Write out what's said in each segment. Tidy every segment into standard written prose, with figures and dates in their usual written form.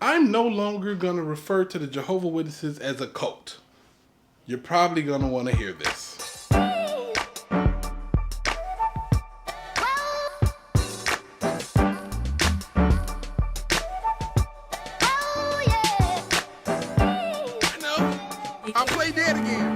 I'm no longer going to refer to the Jehovah Witnesses as a cult. You're probably going to want to hear this. I'll play dead again.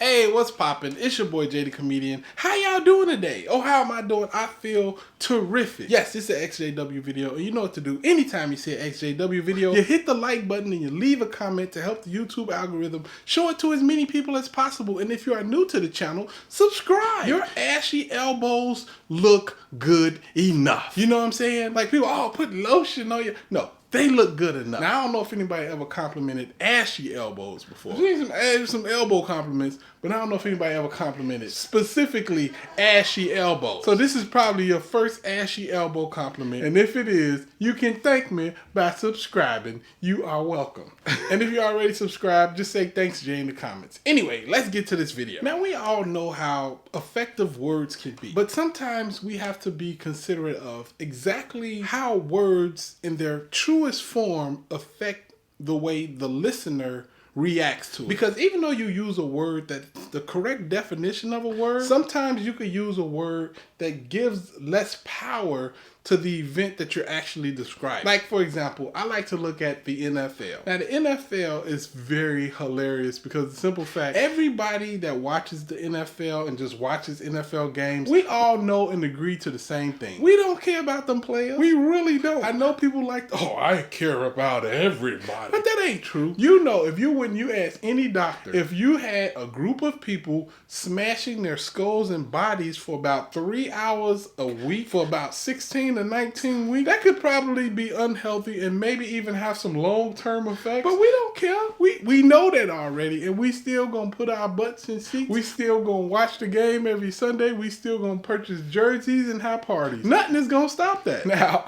Hey, what's poppin'? It's your boy Jay the Comedian. How y'all doing today? Oh, how am I doing? I feel terrific. Yes, it's an ExJw video, and you know what to do. Anytime you see an ExJw video, you hit the like button and you leave a comment to help the YouTube algorithm show it to as many people as possible. And if you are new to the channel, subscribe. Your ashy elbows look good enough. You know what I'm saying? Like people, oh, put lotion on you. No. They look good enough. Now, I don't know if anybody ever complimented ashy elbows before. I've seen some elbow compliments, but I don't know if anybody ever complimented specifically ashy elbows. So this is probably your first ashy elbow compliment. And if it is, you can thank me by subscribing. You are welcome. And if you're already subscribed, just say thanks, Jay, in the comments. Anyway, let's get to this video. Now, we all know how effective words can be, but sometimes we have to be considerate of exactly how words in their truest form affect the way the listener reacts to it. Because even though you use a word that's the correct definition of a word, sometimes you could use a word that gives less power to the event that you're actually describing. Like, for example, I like to look at the NFL. Now, the NFL is very hilarious because the simple fact, everybody that watches the NFL and just watches NFL games, we all know and agree to the same thing. We don't care about them players. We really don't. I know people like, oh, I care about everybody. But that ain't true. You know, when you ask any doctor, if you had a group of people smashing their skulls and bodies for about 3 hours a week for about 16 to 19 weeks, that could probably be unhealthy and maybe even have some long-term effects. But we don't care. We know that already, and we still gonna put our butts in seats. We still gonna watch the game every Sunday. We still gonna purchase jerseys and have parties. Nothing is gonna stop that. Now,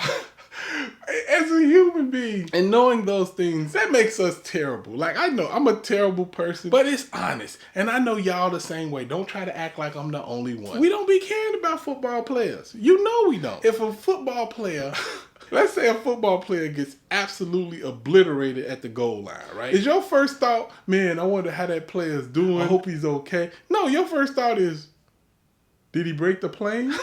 as a human being, and knowing those things, that makes us terrible. Like, I know I'm a terrible person, but it's honest. And I know y'all the same way. Don't try to act like I'm the only one. We don't be caring about football players. You know we don't. If a football player, let's say a football player gets absolutely obliterated at the goal line, right? Is your first thought, man, I wonder how that player's doing. I hope he's okay. No, your first thought is, did he break the plane?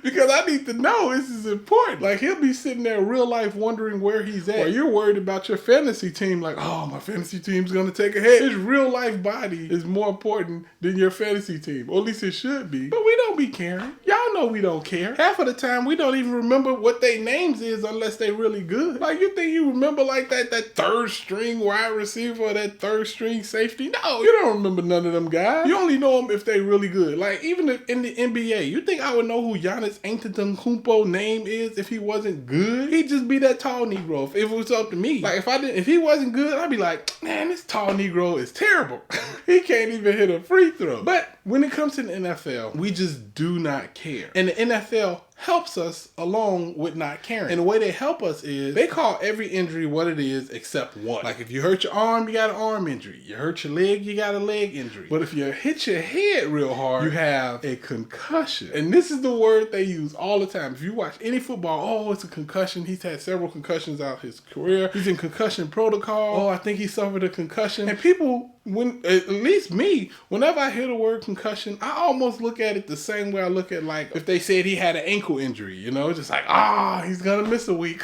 Because I need to know. This is important. Like, he'll be sitting there in real life wondering where he's at. Or you're worried about your fantasy team. Like, oh, my fantasy team's going to take a hit. His real life body is more important than your fantasy team. Or at least it should be. But we don't be caring. Y'all know we don't care. Half of the time, we don't even remember what their names is unless they really good. Like, you think you remember like that third string wide receiver or that third string safety? No, you don't remember none of them guys. You only know them if they really good. Like, even in the NBA, you think I would know who Giannis Antetokounmpo name is if he wasn't good? He'd just be that tall Negro if it was up to me. Like, if he wasn't good, I'd be like, man, this tall Negro is terrible. He can't even hit a free throw. But when it comes to the NFL, we just do not care. And the NFL helps us along with not caring. And the way they help us is they call every injury what it is except one. Like, if you hurt your arm, you got an arm injury. You hurt your leg, you got a leg injury. But if you hit your head real hard, you have a concussion. And this is the word they use all the time. If you watch any football, oh, it's a concussion. He's had several concussions out his career. He's in concussion protocol. Oh, I think he suffered a concussion. And people, at least me, whenever I hear the word concussion, I almost look at it the same way I look at, like, if they said he had an ankle injury, you know, just like, he's gonna miss a week.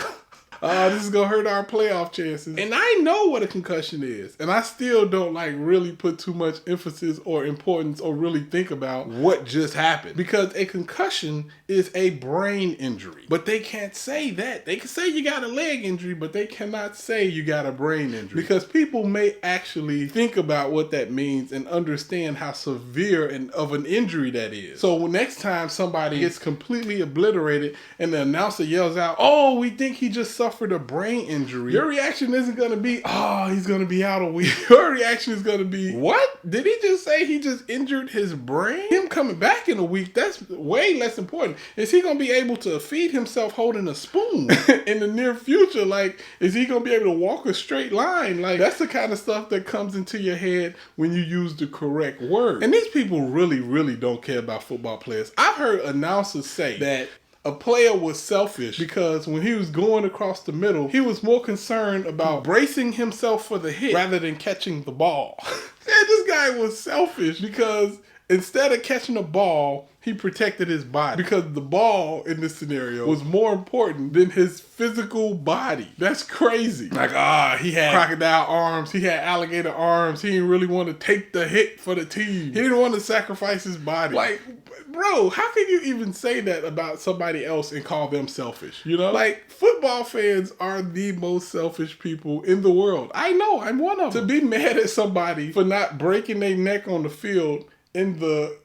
This is gonna hurt our playoff chances. And I know what a concussion is, and I still don't like really put too much emphasis or importance or really think about what just happened, because a concussion is a brain injury. But they can't say that. They can say you got a leg injury, but they cannot say you got a brain injury, because people may actually think about what that means and understand how severe of an injury that is. So next time somebody gets completely obliterated and the announcer yells out, oh, we think he just suffered a brain injury, your reaction isn't going to be, oh, he's going to be out a week. Your reaction is going to be, what? Did he just say he just injured his brain? Him coming back in a week, that's way less important. Is he going to be able to feed himself holding a spoon in the near future? Like, is he going to be able to walk a straight line? Like, that's the kind of stuff that comes into your head when you use the correct word. And these people really, really don't care about football players. I've heard announcers say that a player was selfish because when he was going across the middle, he was more concerned about bracing himself for the hit rather than catching the ball. And this guy was selfish because instead of catching the ball, he protected his body because the ball in this scenario was more important than his physical body. That's crazy. Like, he had crocodile arms, he had alligator arms, he didn't really want to take the hit for the team. He didn't want to sacrifice his body. Like, bro, how can you even say that about somebody else and call them selfish? You know? Like, football fans are the most selfish people in the world. I know, I'm one of them. To be mad at somebody for not breaking their neck on the field in the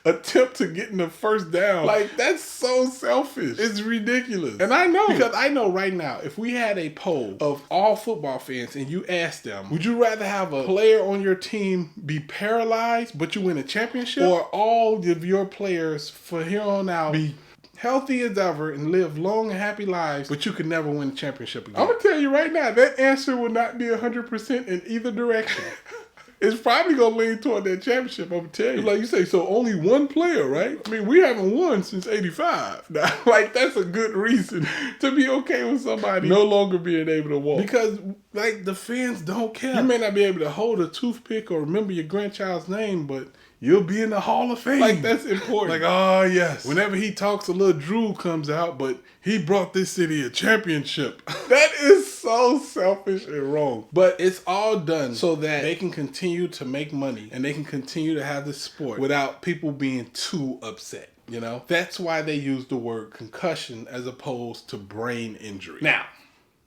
attempt to get in the first down, like, that's so selfish. It's ridiculous. And I know, because I know right now, if we had a poll of all football fans and you asked them, would you rather have a player on your team be paralyzed but you win a championship, or all of your players for here on out be healthy as ever and live long and happy lives, but you could never win a championship again? I'm gonna tell you right now, that answer will not be 100% in either direction. It's probably going to lean toward that championship, I'm going to tell you. Like you say, so only one player, right? I mean, we haven't won since 85. Now, like, that's a good reason to be okay with somebody no longer being able to walk. Because, like, the fans don't care. You may not be able to hold a toothpick or remember your grandchild's name, but you'll be in the Hall of Fame. Like, that's important. Like, oh, yes. Whenever he talks, a little drool comes out, but he brought this city a championship. That is so selfish and wrong. But it's all done so that they can continue to make money and they can continue to have this sport without people being too upset. You know? That's why they use the word concussion as opposed to brain injury. Now,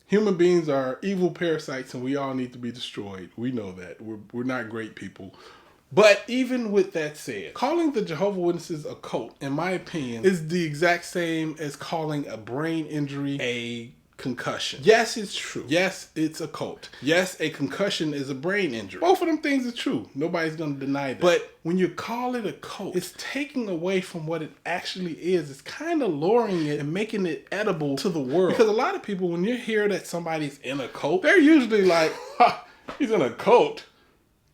human beings are evil parasites and we all need to be destroyed. We know that. We're not great people. But even with that said, calling the Jehovah Witnesses a cult, in my opinion, is the exact same as calling a brain injury a concussion. Yes, it's true. Yes, it's a cult. Yes, a concussion is a brain injury. Both of them things are true. Nobody's going to deny that. But when you call it a cult, it's taking away from what it actually is. It's kind of lowering it and making it edible to the world. Because a lot of people, when you hear that somebody's in a cult, they're usually like, ha, he's in a cult.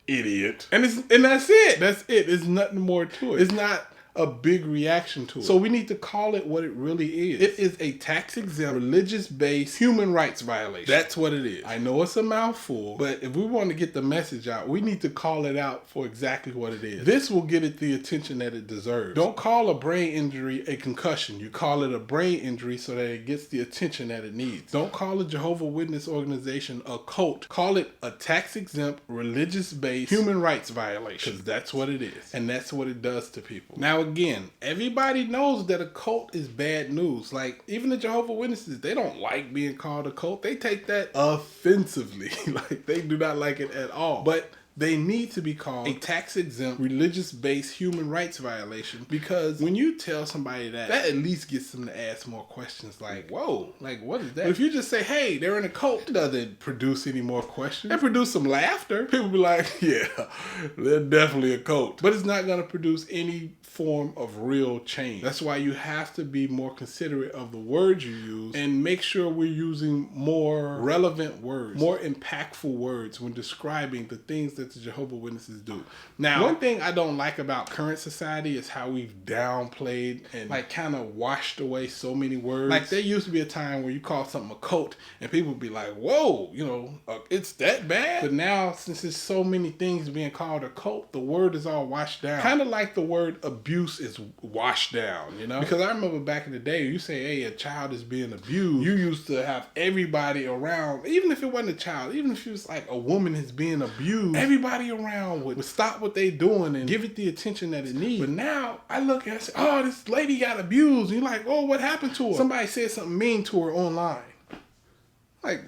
Idiot. And that's it. That's it. There's nothing more to it. It's not a big reaction to it. So we need to call it what it really is. It is a tax-exempt, religious-based human rights violation. That's what it is. I know it's a mouthful, but if we want to get the message out, we need to call it out for exactly what it is. This will get it the attention that it deserves. Don't call a brain injury a concussion. You call it a brain injury so that it gets the attention that it needs. Don't call a Jehovah Witness organization a cult. Call it a tax-exempt, religious-based human rights violation. Because that's what it is. And that's what it does to people. Now, again, everybody knows that a cult is bad news. Like, even the Jehovah Witnesses, they don't like being called a cult. They take that offensively. Like, they do not like it at all. But they need to be called a tax-exempt, religious-based human rights violation, because when you tell somebody that at least gets them to ask more questions like, whoa, like, what is that? But if you just say, hey, they're in a cult, it doesn't produce any more questions. It produce some laughter. People be like, yeah, they're definitely a cult. But it's not going to produce any form of real change. That's why you have to be more considerate of the words you use and make sure we're using more relevant words, more impactful words when describing the things that the Jehovah Witnesses do. Now, one thing I don't like about current society is how we've downplayed and like kind of washed away so many words. Like, there used to be a time where you call something a cult and people would be like, whoa, you know, it's that bad? But now, since there's so many things being called a cult, the word is all washed down. Kind of like the word abuse is washed down, you know? Because I remember back in the day, you say, hey, a child is being abused, you used to have everybody around, even if it wasn't a child, even if it was like a woman is being abused, everybody around would stop what they doing and give it the attention that it needs. But now, I look at it and say, oh, this lady got abused. And you're like, oh, what happened to her? Somebody said something mean to her online. Like,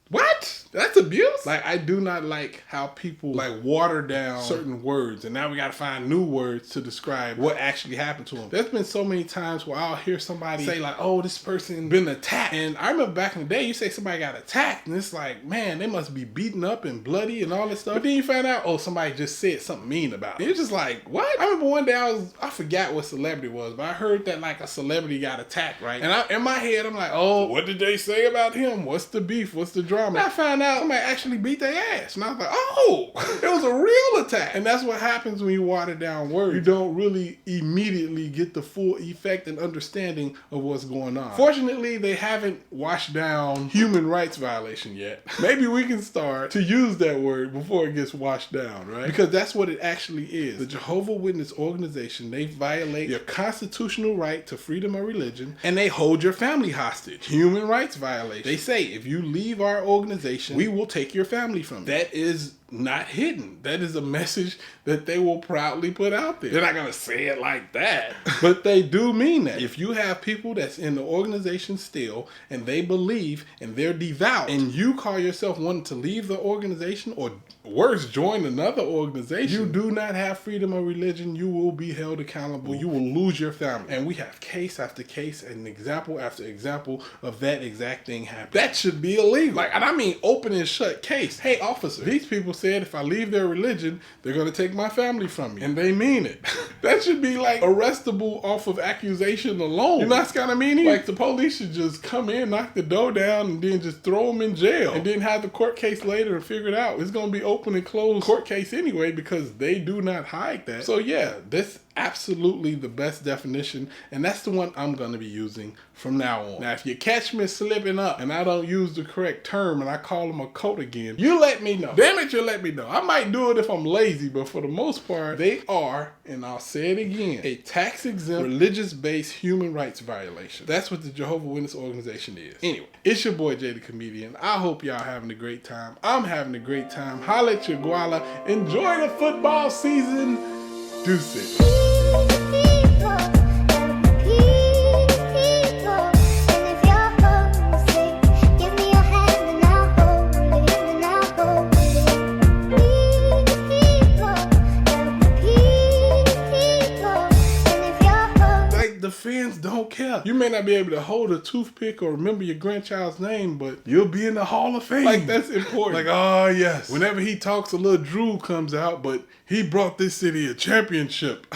what? That's abuse? Like, I do not like how people like water down certain words, and now we gotta find new words to describe what actually happened to them. There's been so many times where I'll hear somebody say like, oh, this person been attacked. And I remember back in the day, you say somebody got attacked, and it's like, man, they must be beaten up and bloody and all this stuff. But then you find out, oh, somebody just said something mean about it. You're just like, what? I remember one day I forgot what celebrity it was, but I heard that like a celebrity got attacked, right? And in my head, I'm like, oh, what did they say about him? What's the beef? What's the drama? And I found out somebody actually beat their ass. And I was like, oh, it was a real attack. And that's what happens when you water down words. You don't really immediately get the full effect and understanding of what's going on. Fortunately, they haven't washed down human rights violation yet. Maybe we can start to use that word before it gets washed down, right? Because that's what it actually is. The Jehovah Witness organization, they violate your constitutional right to freedom of religion, and they hold your family hostage. Human rights violation. They say, if you leave our organization, we will take your family from you. That is not hidden. That is a message that they will proudly put out there. They're not going to say it like that, but they do mean that. If you have people that's in the organization still, and they believe, and they're devout, and you call yourself wanting to leave the organization, or worse, join another organization, you do not have freedom of religion. You will be held accountable. You will lose your family. And we have case after case and example after example of that exact thing happening. That should be illegal. Like, and I mean open and shut case. Hey, officer, these people said if I leave their religion, they're going to take my family from me. And they mean it. That should be like arrestable off of accusation alone. You know that's kind of meaning? Like the police should just come in, knock the door down, and then just throw them in jail. And then have the court case later and figure it out. It's going to be open and closed court case anyway, because they do not hide that. So yeah, that's absolutely the best definition, and that's the one I'm going to be using from now on. Now, if you catch me slipping up and I don't use the correct term and I call them a cult again, you let me know. Damn it, you let me know. I might do it if I'm lazy, but for the most part, they are, and I'll say it again, a tax-exempt, religious-based human rights violation. That's what the Jehovah Witness organization is. Anyway, it's your boy, Jay the Comedian. I hope y'all having a great time. I'm having a great time. Holla at your guala. Enjoy the football season. Deuces. The fans don't care. You may not be able to hold a toothpick or remember your grandchild's name, but you'll be in the Hall of Fame. Like, that's important. Like, oh yes. Whenever he talks, a little drool comes out, but he brought this city a championship.